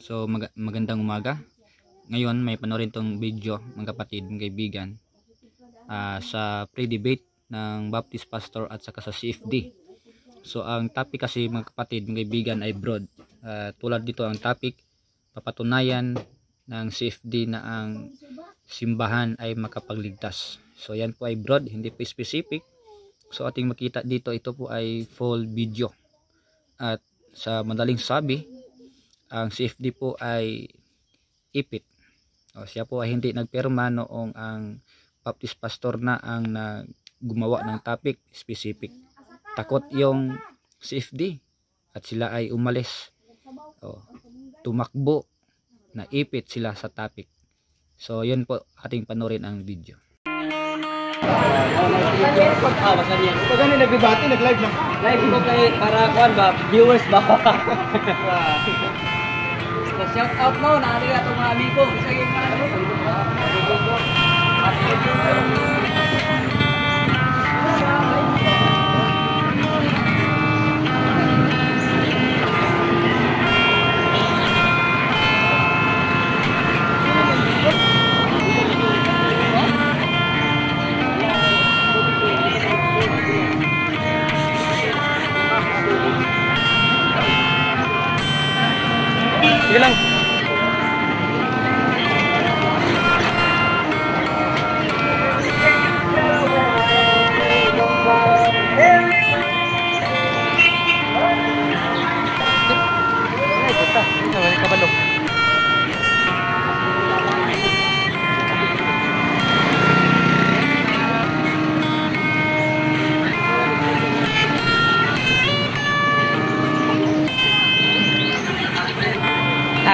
So magandang umaga. Ngayon may panoorin tong video mga kapatid, mga kaibigan, sa pre-debate ng Baptist Pastor at saka sa CFD. So ang topic kasi mga kapatid, mga kaibigan ay broad. Tulad dito ang topic, papatunayan ng CFD na ang simbahan ay makapagligtas. So yan po ay broad, hindi po specific. So ating makita dito, ito po ay full video. At sa madaling sabi, ang CFD po ay ipit. Siya po ay hindi nagpirma noong ang Baptist Pastor na ang gumawa ng topic specific. Takot yung CFD at sila ay umalis. Tumakbo, na ipit sila sa topic. So yun po, ating panoorin ang video. Ito gani nagbibati, nag-live lang. Live ko kay para kuan ba, viewers ba? Shout out no, naali ato mga amigo. Isa yung mga Sige lang.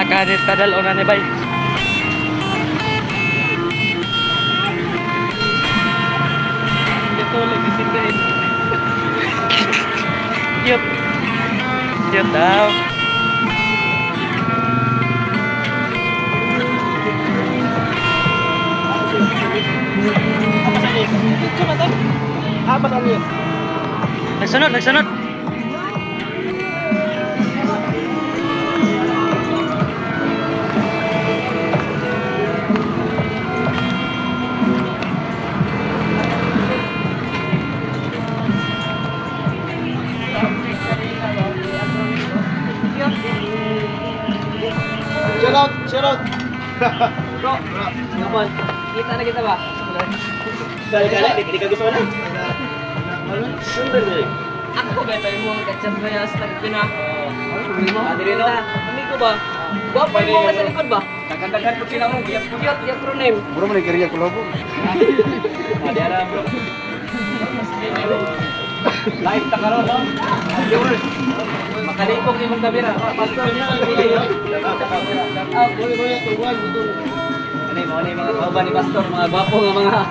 Kadit kadal ona ni bay. Ito lagi sindain. Cute. Cute daw. Apa tadi? Nagsunod. Shout out. Bro, ngayon, kita na kita ba? kali di gusto na. Sundar ni. Ako ba tayo mo kachat ba ya sa Pina? Adiri no. Amigo ba? Guwapo mo sa likod ba? Dagan-dagan po sila mo, giyap pro name. Bro man kariya ko lobo. Adi ara bro. Live ta karon no. Makalipog ni mga kamera. Pastor niya. Boleh tuwan betul. Ano mga kauban ni Pastor, mga gwapo nga mga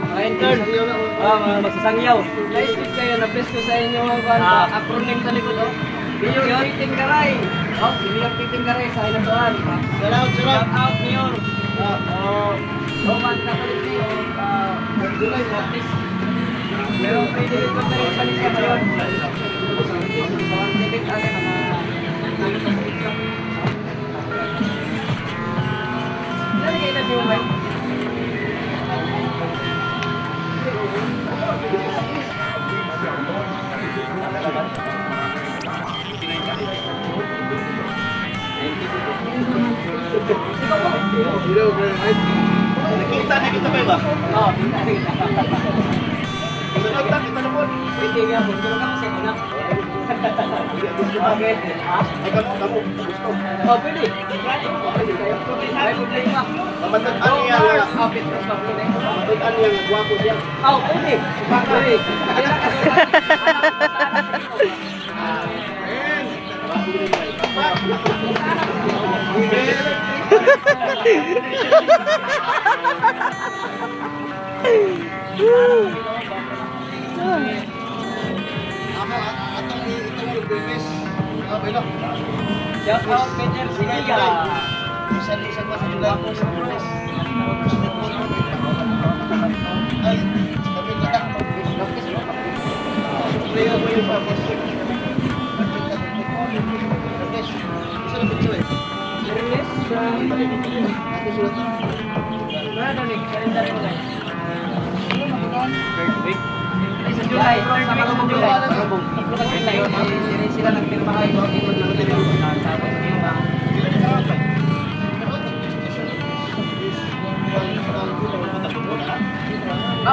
mga intern, mga magsasangyaw. Guys, kayo na-bless ko sa inyo acronym sa likod. Mayor Titing Garay. Si Mayor Titing Garay sa Inabuan. Shout out Mayor. Roman Catholic Mayor. July Baptist. Pero pwede rin kung tayo palis ka ngayon. So, ang tipid natin mga lagi na di ba? Nakita ba? Oh, kita. Sunod lang kita napon. Pwede nga po, tulong ka kasi una. Okay. Kamu gusto. Oh, pwede. May problema. Mamatag-an niya. Mamatag-an niya, gwapo siya. Oh, pwede. Pwede. Shout out Peter Siga. Isan-isan pa sa July po sa Jules. Ay, kami na. Player mo yung papos. Ano ni? Kalendar mo guys. Third week. Ay, sa July. Third week sa July. Tatlo ka July. Sila nagpirma kayo. Tapos pirma.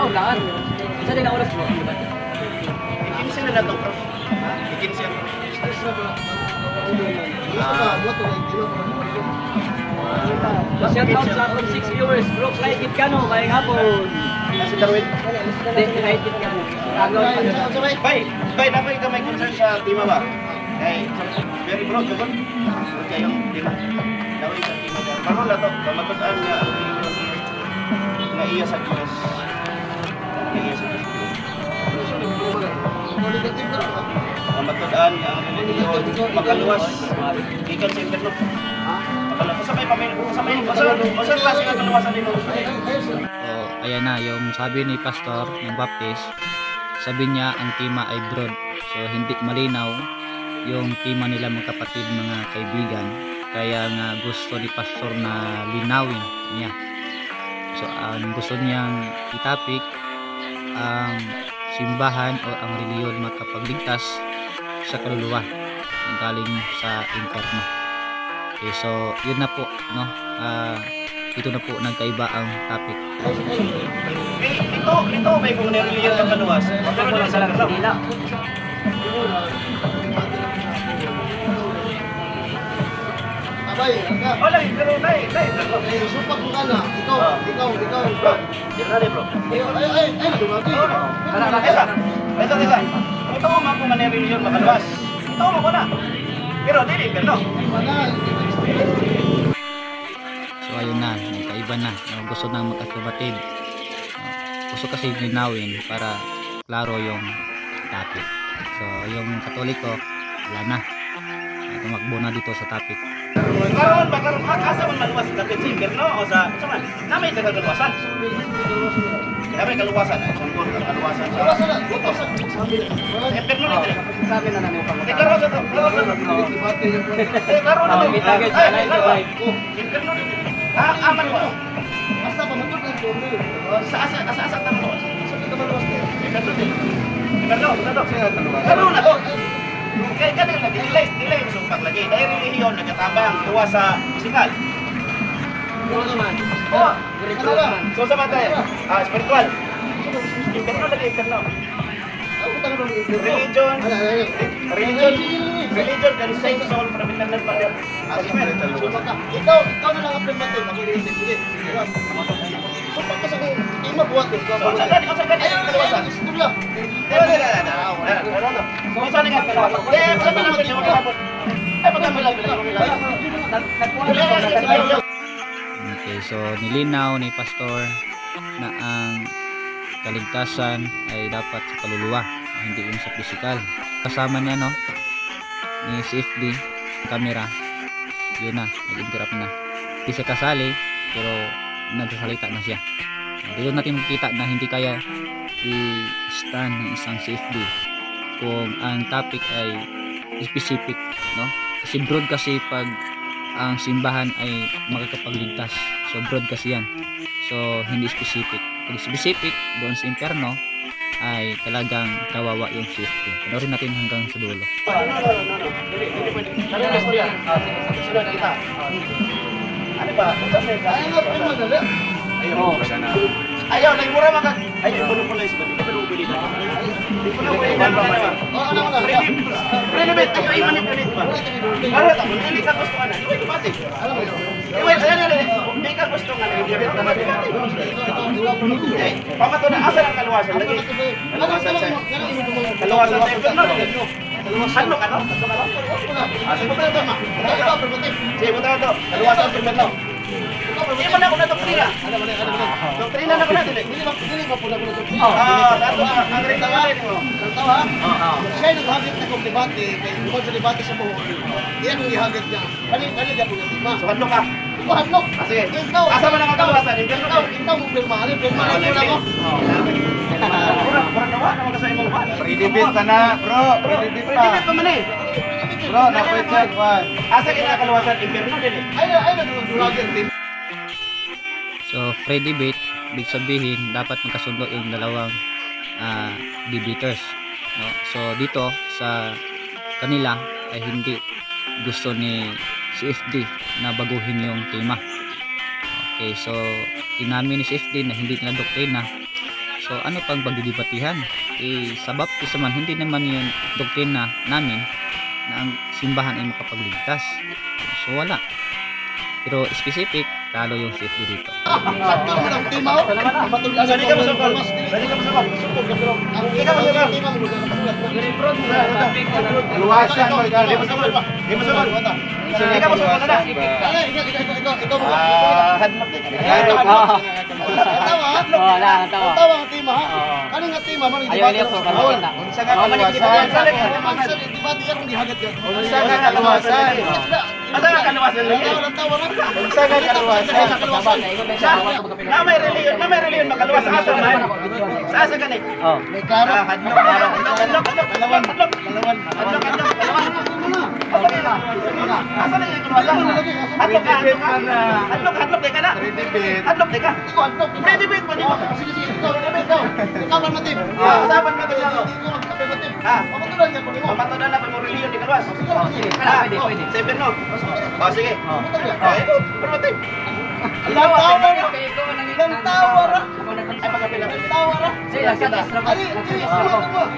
Ulaan. Isa din ang oras mo. Ikinsin na nato, prof. Ikinsin. Shout out sa akong 6 viewers. Bro, kahit kit ka no, kaya hapon. Si Darwin. Hindi, kahit kit ka no. Agaw pa na. Bay, dapat ikaw may concern sa tima ba? Kay, very broad, kapag. Kaya yung tima. Dawin sa tima ba? Karoon na to, pamatutaan nga ang religion na iya sa Diyos. Na iya sa Diyos. Pamatutaan nga ang religion, makaluwas. Ikan sa impierno. Makaluwas. Basta klase nga kaluwasan dito. So, ayan na, yung sabi ni Pastor ng Baptist, sabi niya ang tema ay broad. So, hindi malinaw yung tema nila mga kapatid, mga kaibigan. Kaya nga gusto ni Pastor na linawin niya. So, ang gusto niyang itapik, ang simbahan o ang reliyon makapagligtas sa kaluluwa ang galing sa impierno. Okay, so, yun na po, no? Ito na po nagkaiba ang topic. Ito may kung nireliyon ng kaluwas. Pero din sa lang nila. Abay, Wala, pero nay. supak mo ka na. Ikaw. Bro, yan na bro. Ay, dumati. Ito. Ito mo man kung nireliyon makaluwas. Ito mo ko na. Pero dili, pero So ayun na, nagkaiba na. Gusto nang magkakabatid. Gusto kasi linawin para klaro yung topic. So yung Katoliko, wala na. Tumakbo na dito sa topic. karon asa man maluwas sa kapit sa impierno o sa man. Namay kaluwasan. Namay kaluwasan, sangkot kaluwasan. Kaluwasan na. Butas sa sabi. Impierno na dili. Sabi na namin pa. Karon sa to. Dibate yung Karon na. Mitagay sa live. Impierno na dili. Aman wa. Basta pa matut ang turno. Sa asa tamo. Sa kamaluwas na. Impierno dili. Impierno na to. Karon na to. Kaya kanil lagi, nilay yung sumpak lagi. Dahil relihiyon, nagkatabang, luwa sa musikal. Puro naman. Oo. Spiritual naman. So sa matay, spiritual. Impierno lagi, impierno. Religion, religion can save soul from eternal punishment. Ikaw na lang ang primate. Makilindig. Supak ka sa ima buhat. So sa kanya, kaluwasan. Istorya. Kung saan nga kaluwasan? Eh, pagka lang kayo makapot. Ay, pagka lang kayo makapot. Okay, so nilinaw ni Pastor na ang kaligtasan ay dapat sa kaluluwa, hindi yung sa physical. Kasama niya, no, ni CFD, camera, yun na, nag-interrupt na. Hindi siya kasali, pero nagsasalita na siya. Dito natin makikita na hindi kaya i-stand ng isang CFD kung ang topic ay specific, no? Kasi broad kasi pag ang simbahan ay makakapagligtas. So broad kasi yan. So hindi specific. Pag specific doon sa impierno ay talagang kawawa yung CFD. Panoorin natin hanggang sa dulo. Ano yung istorya? Sunod kita. Ano ba? Ay, nga prima dali. Ayaw, nagmura maka. Ayaw, monopolize ba? Di ba nubili na? Di ba nubili na? Relevant, ayaw, i-manipulate ba? Ano ito? Hindi ka gusto ka na. Iway, kumati. Iway, hindi ka gusto nga na. Relevant na mabigati. Pamato na, asa ang kaluwasan? Lagi. Kaluwasan sa impierno. Ano ka no? Sige mo to. Kaluwasan sa impierno. Hindi mo na ako na doktrina. Doktrina na ko na dili. Dili ka pula pula. Dato ang rintawanin mo. Tantaw ha? Siya yung naghagit na kong debate. Kaya kung sa debate sa buhok. Iyan ang ihagit niya. Kani niya po yung tima. So hadlo ka. Ikaw hadlok. Sige. Ikaw. Asa man ang kaluwasan? Impierno ka. Ikaw mo pirma. Ano pirma? Ano na ko? Murag nawa naman ka sa imong ban. Predibit ka na, bro. Predibit pa man eh. Bro, na-question. Asa kinakaluwasan, impyerno din eh. Ay na dulagin din. So, free debate, ibig sabihin, dapat magkasundo yung dalawang debaters. No? So, dito, sa kanila, ay hindi gusto ni CFD na baguhin yung tema. Okay, so, inamin ni CFD na hindi na doktrina. So, ano pang pagdidibatihan? Sa baptism naman, hindi naman yung doktrina namin na ang simbahan ay makapagligtas. So, wala. Pero specific, talo yung CFD dito. Sakto naman ang tema ko. Matulad Asa di ka masukol? Dali ka masukol. Hindi ka masukol. Luwasan mo ikaw. Di masukol. Di masukol. Hindi ka masukol na na. Ikaw mo. Hadlok din ka. Tawa ang tema ha. Kani nga tema man Ayaw niya po kanina. Unsa ka kaluwasan? Dibati yan kung dihagat yan. Unsa ka kaluwasan? Asa ka kaluwasan lagi? Unsa ka kaluwasan? Na may reliyon makaluwas sa asa man. Sa asa gani? Oh. May klaro. Hadlok. Asa na yung kaluwasan? Hadlok di ka na. Hadlok di ka. May debate pa dito. Sige, ikaw man matip. Usapan ka dito. Ikaw magkape matip. Ha? Pamatulan niya po mo. Pamatunan na pa mo reliyon di kaluwas. Sige, pwede. Sa impyerno. Sige. Ito, permative. Ilang tawa ra. Ay pagkapila. Tawa ra. Sige, nagsatis na Ali,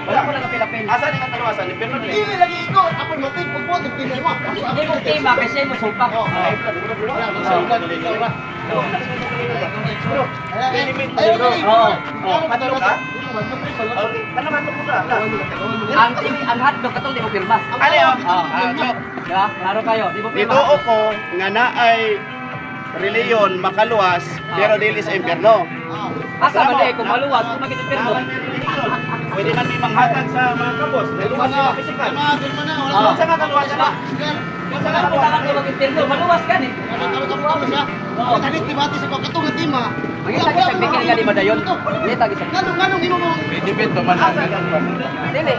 Wala ko lang kapilapin. Asa ni kaluwasan? Impyerno di. Dili lagi ikaw. Ako matip pagbuot ng pinay mo. Hindi mo tema kasi mo sumpak. Matulog ka? Ano matulog ka? Ang hotdog katong di mo pirma. Ano yun? Diba? Klaro kayo, di mo pirma. Ito ko nga na ay reliyon makaluwas pero dili sa impyerno. Asa ba di kung maluwas kung magit pirmo? Pwede man may manghatag sa mga kabos. Naluwas sa pisikal. Sa nga kaluwas na. Kung saan mo lang kung magit pirmo, maluwas ka ni. Magita kita pikir ka di madayon. Leta kita. Depende pa man ang Dili.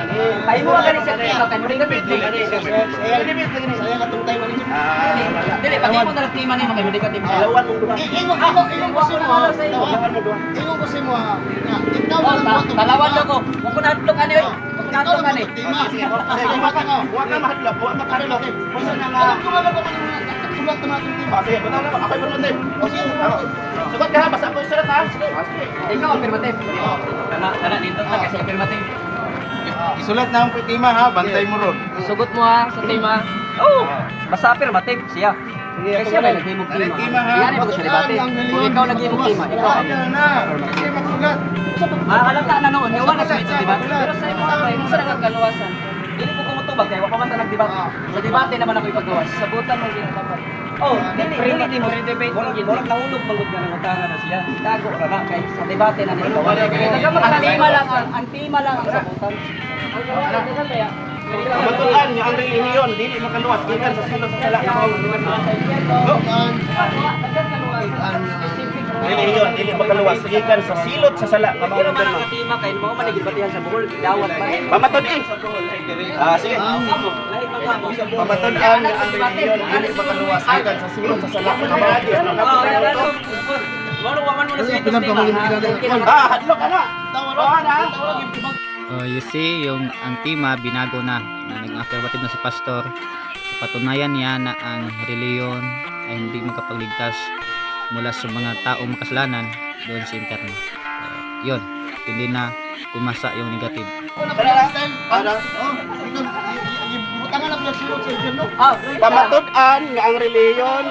Ay mo gani sa tema kay mo dingat dili. Dili pati mo na tema ni mo kay mo dingat tema. Lawan mong duha. Talawan ko. Kung natlong ani oy. Kung natlong ani. Huwag ka mahadlok. Huwag makarelok. Kung saan nga sige, butaw na ako. Ako'y permative. Sugat ka ha, basta ako yung sulat ha. Ikaw ang affirmative. Kana dito ta kasi affirmative. Isulat na ang tema ha, bantay mo ron. Sugot mo ha sa tema. Oh, basta affirmative siya. Kasi siya may naghimog tema. Yan mo siya debate. Kung ikaw naghimog tema, ikaw ang Sige, magsulat. halata na noon, yawa na sa debate. Pero sa imo ako, imo sa nagkaluwasan. Dili ko kumutubag kay wa pa man ta nagdebate. Sa debate naman ako ipagawas. Sabutan mo gina dapat. Oh, dili di mo debate mo gid. Wala nahulog mangud nga utangan na siya. Tago ra na kay sa debate na nito. Ang tema lang ang sabutan. Matulan niya ang relihiyon, dili makaluwas gikan sa silot sa sala. Relihiyon, dili makaluwas gikan sa silot sa sala. Pero man ang tema kay mo man gibatihan sa buhol, dawat ba. Pamatod eh. Sige. Pamatulan niya ang relihiyon, dili makaluwas gikan sa silot sa sala. Wala waman mo na sa tema. Hadlok ka na. Tawaran ha. You see, yung ang tema binago na nag-affirmative na si pastor. Patunayan niya na ang reliyon ay hindi makapagligtas mula sa mga taong makasalanan doon sa interno. Yun, hindi na kumasa yung negative. Pamatudan nga ang reliyon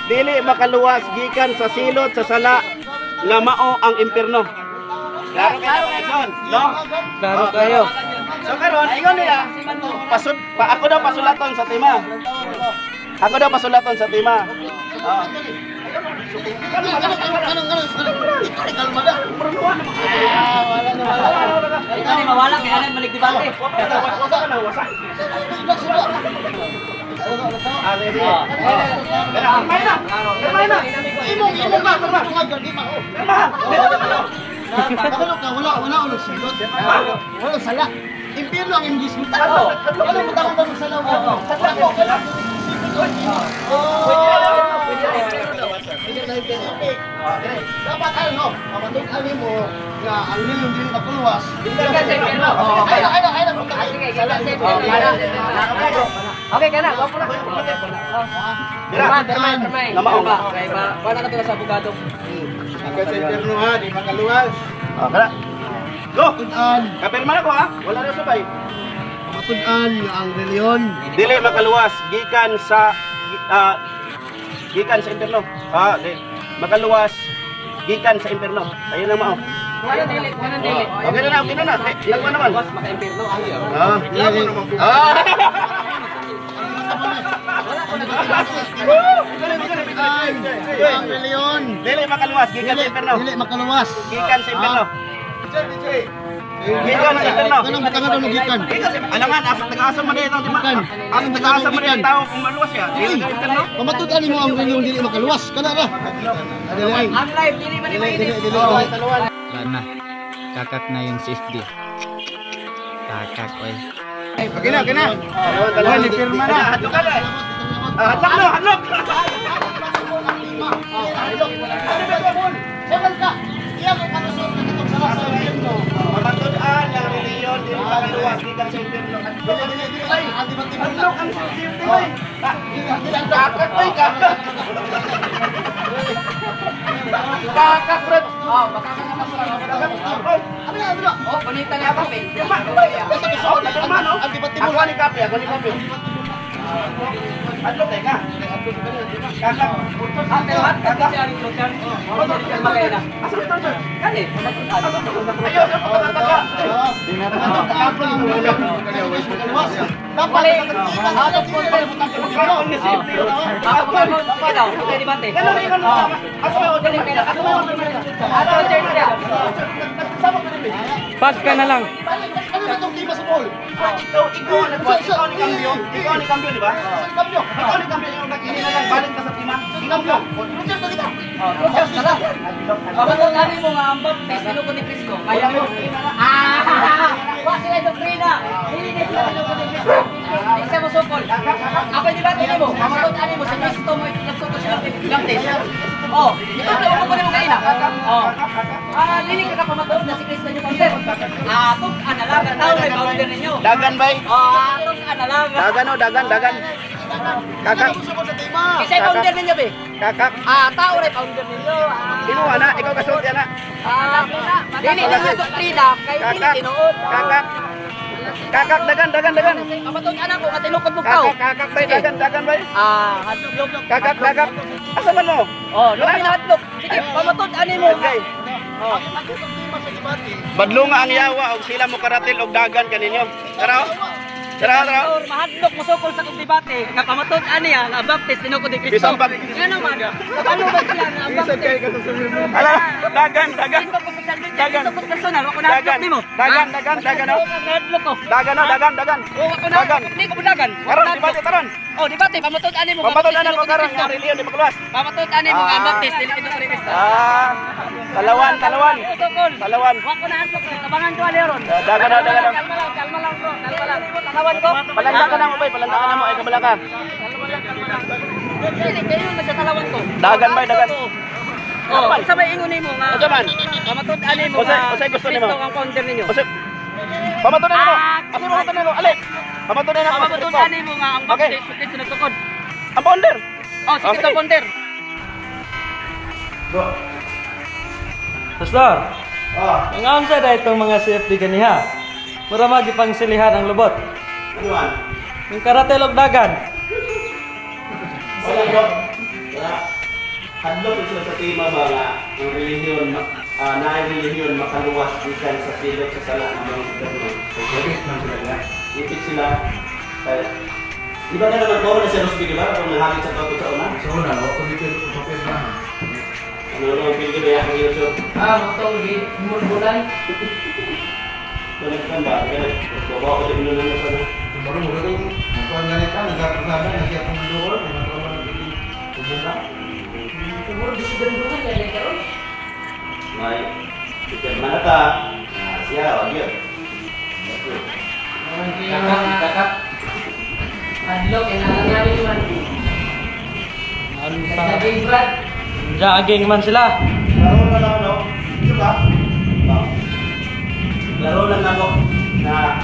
dili makaluwas gikan sa silot sa sala nga mao ang impyerno. Klaro kayo, no? Klaro kayo. So karon ingon nila, ako daw pasulaton sa tema. Ako daw pasulaton sa tema. Ikaw ni mawala kaya nan balik debate. Wasa ka na, wasa. Wala sala. Impyerno ang imong gisgutan. Wala mo tawag sa lawa. Dapat ano, matutunan mo nga ang reliyon dili makuluwas. Gikan sa impyerno. Sige, gikan sa impyerno. Okay ka na, go po na. Permay. Kaya ba, wala na to sa abogado. Gikan sa impyerno ha, di makaluwas. Kara. Go. Matutunan, Kapirma na ko ha. Wala na sabay. matutunan nga ang reliyon. Dili makaluwas gikan sa impierno. Di. Makaluwas gikan sa impierno. Ayun ang mao. Wala dili. Okay na. Nagwa naman. Was maka-impyerno. Ang reliyon. Dili makaluwas gikan sa impierno. Dili makaluwas. Gikan sa impierno. Gikan sa impierno. Kanang butangan mo gikan. Alangan asa taga-asa man dito, di ba? Asa taga-asa man dito tao kung maluwas ya. Dili ka impierno. Pamatutan mo ang reliyon dili makaluwas. Kana ra. Adilay. Ang live, dili man mainit. Wala na. Kakak na yung CFD. Kakak, oy. Okay na. Dalawa ni pirma na. Hadlok ka na. Hadlok. Seven ka. Iya ko panusod na kitong sarap sa reliyon. Pamatuan yang reliyon di makaluwas gikan sa impierno. Hadlok ang safety bay. Kakak bay kakak. Kakak bro. Oh, bonita na kape. Ako ni kape. Hadlok ka. Kakak. Pero hat ka kasi ari lutan. Oh, dili ka magayna. Kani, Ayo sa pagkakataga. Bali, atop po tayo Karon ni safety. Ako ikaw, okay di bate. Pas ka na lang. Ikaw ni cambio, di ba? Ikaw ni cambio yung nagkini na lang balik ka sa tima. Cambio. Tuchas na lang. Kapag mo nga ang baptist, sino ko ni Cristo? Kaya mo. Wa sila doktrina. Hindi na sila sinuko ni Cristo. Isa mo sukol. Ako di ba tingin mo? Kamatod ani mo sa Cristo mo nagsuko siya ng baptist. Oh, ito ko ko ni mo kaina. Oh. Dili ka pamatod na si Cristo yung founder. Atong analaga tao may founder ninyo. Dagan bay. Atong analaga. Dagan. Kakak. Kasi founder ninyo be. Kakak. Tao ray founder ninyo. Imo ana, ikaw kasulti ana. Dili na doktrina kay dili Kakak. tinuod. Kakak dagan. Pamatod anak ko katilukod mo kao. Kakak bay dagan bay. Hadlok. Kakak. Asa man mo? Oh, lupi na hadlok. Sige, pamatod ani mo. Okay. Badlo nga ang yawa og sila mo karatil og dagan kaninyo. Tara. Mahadlok mo sukol sa kong debate. Nga pamatod ani nga baptist tinuod ni Cristo. Bisang pag- Ano man? Ano ba sila nga baptist? Ala, dagan. Cristo ko sa Cristo ko personal, wako na hadlok nimo. Dagan. Hadlok ko. Dagan. Oh, wako na. Dagan. Ni ko dagan. Karon debate taron. Oh, debate pamatod ani mo. Pamatod ana ko karon nga reliyon di makluwas. Pamatod ani mo nga baptist dili tinuod ni Cristo. Talawan. Talawan. Wako na hadlok. Tabangan ko ali ron. Dagan. Kalma lang bro. Talawan ko. Palanda ka na mo bay, palanda ka na mo ay kabala ka. Dili kayo na sa talawan ko. Dagan. Oh, sa may ingon nimo nga. Unsa man? Pamatod ani mo. Usay gusto nimo? Cristo ang founder ninyo. Kasi pamatod na mo. Asa mo pamatod na mo? Ali. Pamatod na mo. Pamatod ani mo nga ang Okay. baptist sa Cristo nagtukod. Ang founder. Oh, si Cristo founder. Pastor, ang unsa da itong mga CFD ganiha? Mura magipang silihan ang lubot. Ano man? Yung karatel og dagan. Wala bro. Hadlok ito sa tema ba nga ang relihiyon, naay relihiyon makaluwas gikan sa silot sa sala ng mga gobyerno. Ipit sila. Di ba na naman ko na si Rosby, di ba? Kung nahagit sa tawag sa una? Sa una, no? Kung dito na. Ano ang pilgrim ya ang YouTube? Matong murbulan. Tulig kan ba? Bawa ko din nila na sana. Baru-baru kung ganito nagkakasama na siya kung doon, nagkakaroon ng tubungan. Siguro disigurduhan kaya karon. May pikir mana ka? Siya, wag yun. Kakak. Hadlok kay nanganganin man. Ano Sa Brad. nag-aaging man sila. Laro na lang, no? Ito ka? Laro lang ako na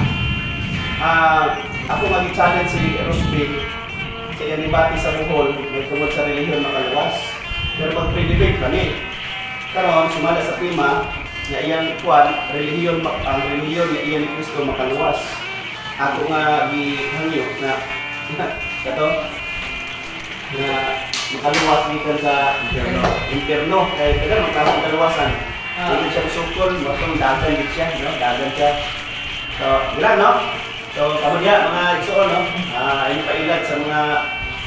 ako mag-challenge si Rosby sa iyang ibati sa Bohol, may tungkol sa relihiyon makaluwas. Pero mag-pre-debate kami. Karon sumala sa tema na iyang kuwan, ang relihiyon na iyan ni Kristo makaluwas. Ako nga gihangyo na kato na makaluwas gikan sa impierno kay kada magkahang kaluwasan. Hindi siya sukol, matong dagan gid siya, no? Dagan siya. So, gila, no? So, kamo diya mga igsoon, no? Ayun pailad sa mga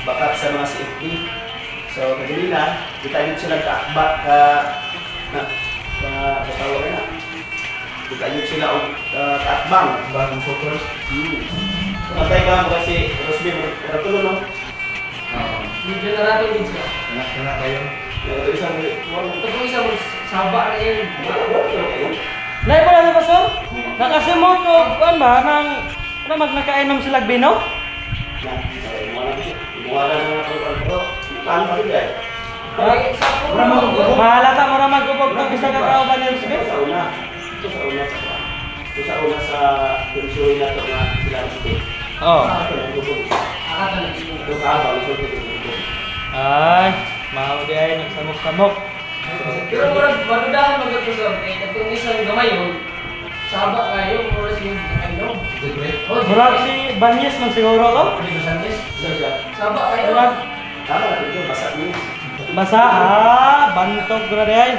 bakat sa mga CFD. So, kadalila, kita yun sila kaakba ka tawag na. Kita yun sila og kaakbang. Kaakbang ng sukol. So, natay ka mga si Rosby, tulo, no? Video na natin din siya. Anak kayo. Ito Isang saba na yun. Nay pala sa pastor? Nakasimot ko, kuan ba, nang nagkainom sila bino? Mahalata mo ramag upog ng isa ka kauban ni Rusby? Ito sa una sa konsuyo na ito nga sila Rusby. Oo. Akata na dito. Ito kaabang, Ay, mahuli ay nagsamok-samok. Pero madudahan magkakasor, eh, katong isang gamay yun, saba kayo, oras yung ano. Murag si Banyes man siguro ko? Saba kayo. Murag tama na ito, basa niyo. basa, bantog na di ay.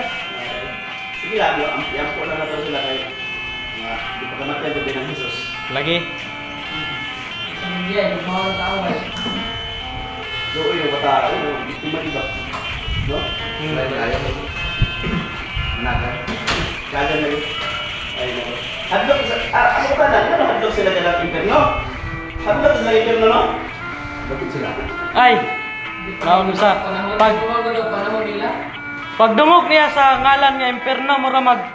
Sige lang, yung po na nato sila kayo. Di pa kamatay gabi ng Jesus. Lagi. Hindi ay, mga tao ay. Doon yung bata, yung biktima iba. No? Manakan. Kagan na yun. Ay, nako. Hadlok, ano ka na? Ano hadlok sila dalang impierno? Hadlok sila impierno, no? Bakit sila? Ay, naon sa Panahon nila. pagdungog niya sa ngalan nga impierno mo ramag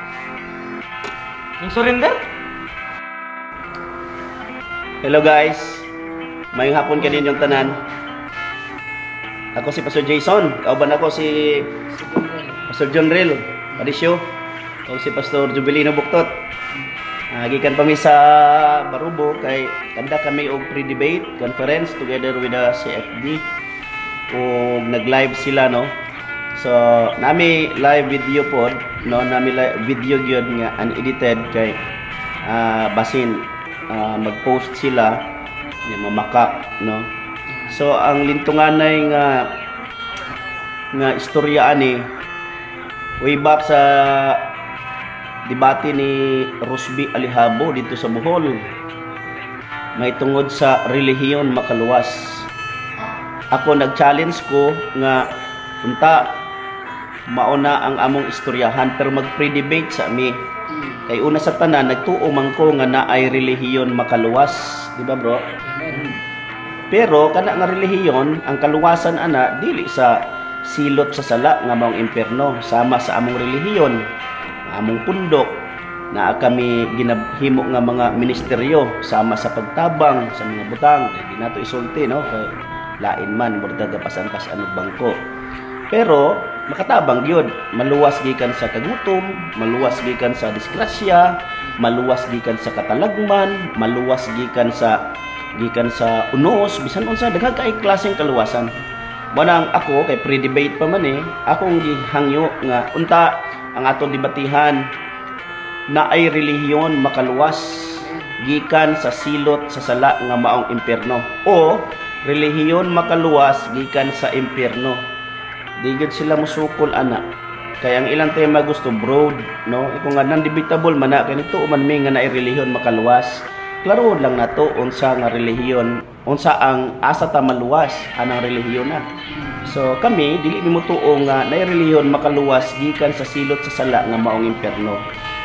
yung surrender? Hello guys. Mayong hapon ka ninyong tanan. Ako si Pastor Jason. Kauban ako si Pastor John Rel Padisyo. O si Pastor Jubilino Buktot. Gikan pa mi sa Barubo kay kanda kami og pre-debate conference together with the CFD. O nag-live sila, no. So nami live video pod, no, nami live video gyud nga unedited kay basin mag-post sila nga mamaka, no. So ang lintunganay nga istorya ani way back sa debate ni Rosby Alihabo dito sa Bohol may tungod sa relihiyon makaluwas. Ako nag-challenge ko nga unta mauna ang among istoryahan pero mag-pre-debate sa ami. Kay una sa tanan nagtuo man ko nga naay relihiyon makaluwas, di ba bro? Pero kana nga relihiyon ang kaluwasan ana dili sa silot sa sala nga maong impierno, sama sa among relihiyon, among pundok na kami ginahimo nga mga ministeryo sama sa pagtabang sa mga butang, di nato isulti, no, kay lain man murag gapasan-pasan og bangko. Pero makatabang gyud, maluwas gikan sa kagutom, maluwas gikan sa disgrasya, maluwas gikan sa katalagman, maluwas gikan sa unos, bisan unsa daghang kay klaseng kaluwasan. Manang ako kay pre-debate pa man akong gihangyo nga unta ang atong debatihan na ay relihiyon makaluwas gikan sa silot sa sala nga maong impierno o relihiyon makaluwas gikan sa impierno. Di gid sila musukol ana. Kaya ang ilang tema gusto broad, no? Iko nga non-debatable man na kay nito man mi nga naay relihiyon makaluwas. Klaro lang nato unsa nga relihiyon, unsa ang asa ta maluwas anang relihiyon na. So kami dili mi mutuo nga naay relihiyon makaluwas gikan sa silot sa sala nga maong impierno.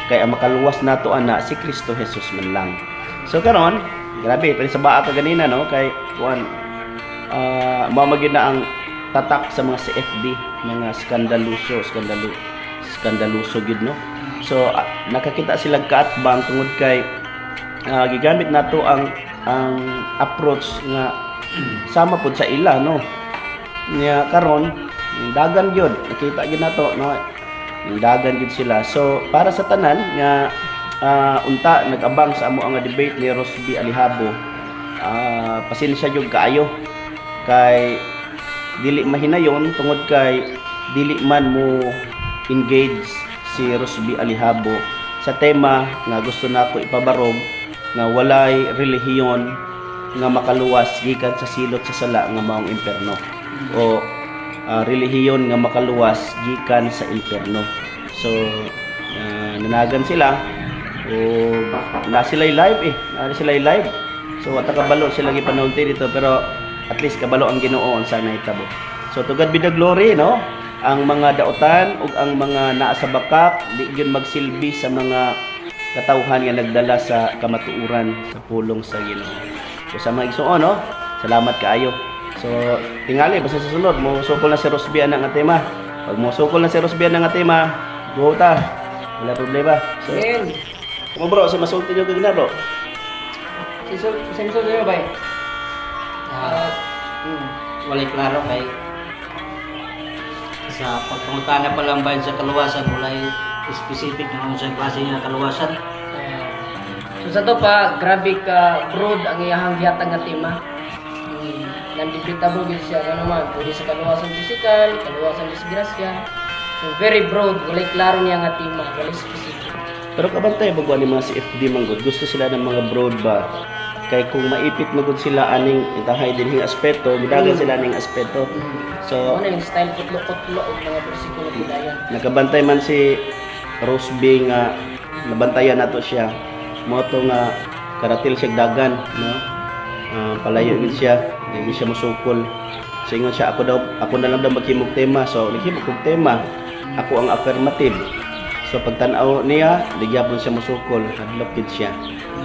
Kay ang makaluwas nato ana si Kristo Jesus man lang. So karon, grabe pa sa baa ka ganina, no? Kay kuan mao magyud na ang tatak sa mga CFD, mga skandaluso gid, no. So nakakita sila kaatbang tungod kay gigamit nato ang approach nga sama pud sa ila, no. Nya karon Yung dagan gyud, nakita gyud nato no. Yung dagan gyud sila. So para sa tanan nga unta nag-abang sa amo ang debate ni Rosby Alihabo. Pasensya jud kaayo kay dili mahinayon tungod kay dili man mo engage si Rosby Alihabo sa tema nga gusto nako ipabarog nga walay relihiyon nga makaluwas gikan sa silot sa sala nga maong imperno o relihiyon nga makaluwas gikan sa imperno. So nanagan sila o na sila live live. So wata kabalo sila gipanulti dito pero at least kabalo ang Ginoo ang sana itabo. So to God be the glory no. Ang mga dautan ug ang mga naa sa bakak di gyud magsilbi sa mga katawhan nga nagdala sa kamatuoran sa pulong sa Ginoo. So sa mga igsoon no, salamat kaayo. So tingali basta sa sunod mo sukol na si Rosby ana nga tema. Pag mo sukol na si Rosby ana nga tema, go ta. Wala problema. So mo bro, sa masulti nyo kagina bro. Senso sa'yo ba? Walay klaro kay sa pagpangutana pa lang ba sa kaluwasan, walay specific na kung saan klase niya kaluwasan. So sa to pa, grabe ka broad ang iyahang gihatag nga tema. Nandibitable gid siya ano naman, pwede sa kaluwasan physical, kaluwasan disgrasya. So very broad, walay klaro niya nga tema, walay specific. Pero kabantay bagwa ni mga CFD manggod, gusto sila ng mga broad ba? Kay kung maipit magud sila aning itahay dinhing aspeto, gidagan sila ning aspeto. So ano yung style kutlo-kutlo og mga bersikulo bidayan. nakabantay man si Rosby nga nabantayan nato siya. Moto nga karatil siya dagan, no? Palayo gid siya, di siya musukol. So ingon siya ako na lang daw maghimog tema. So naghimog og tema. Ako ang affirmative. So pagtan-aw niya, di gyapon siya musukol, hadlok gid siya.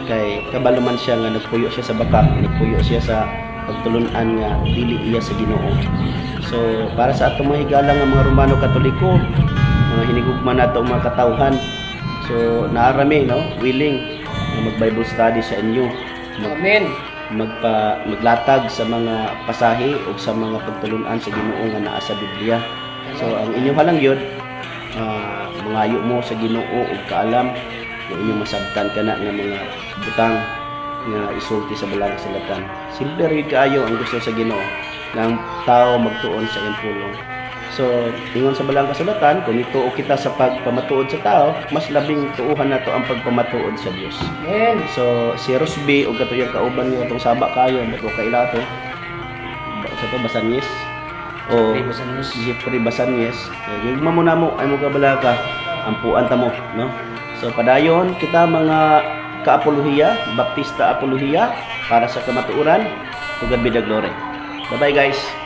Kay kabalo man siya nga nagpuyo siya sa bakak, nagpuyo siya sa pagtulunan nga dili iya sa Ginoo. So para sa atong mga higala nga mga Romano Katoliko, mga hinigugma nato mga katawhan. So naarami no, willing na mag-Bible study sa inyo. Amen. Maglatag sa mga pasahi o sa mga pagtulunan sa Ginoo nga naa sa Biblia. So ang inyong halang yun, mangayo mo sa Ginoo ug kaalam nga inyong masabtan kana nga mga butang nga isulti sa balang kasulatan. Simple rin kaayo ang gusto sa Ginoo nga ang tao magtuon sa iyang pulong. So ingon sa balang kasulatan, kung ituo kita sa pagpamatuod sa tao, mas labing tuuhan nato ang pagpamatuod sa Dios. Amen. So si Rosby ug katuyang kauban niya itong saba kayo nato kailato. Sa to Basanyes o Jeffrey Basanyes. Gigma mo namo ay mo kabalaka ampuan ta mo, no? So padayon kita mga kaapolohiya, Baptista apolohiya para sa kamatuoran. To God be the glory. Bye bye guys.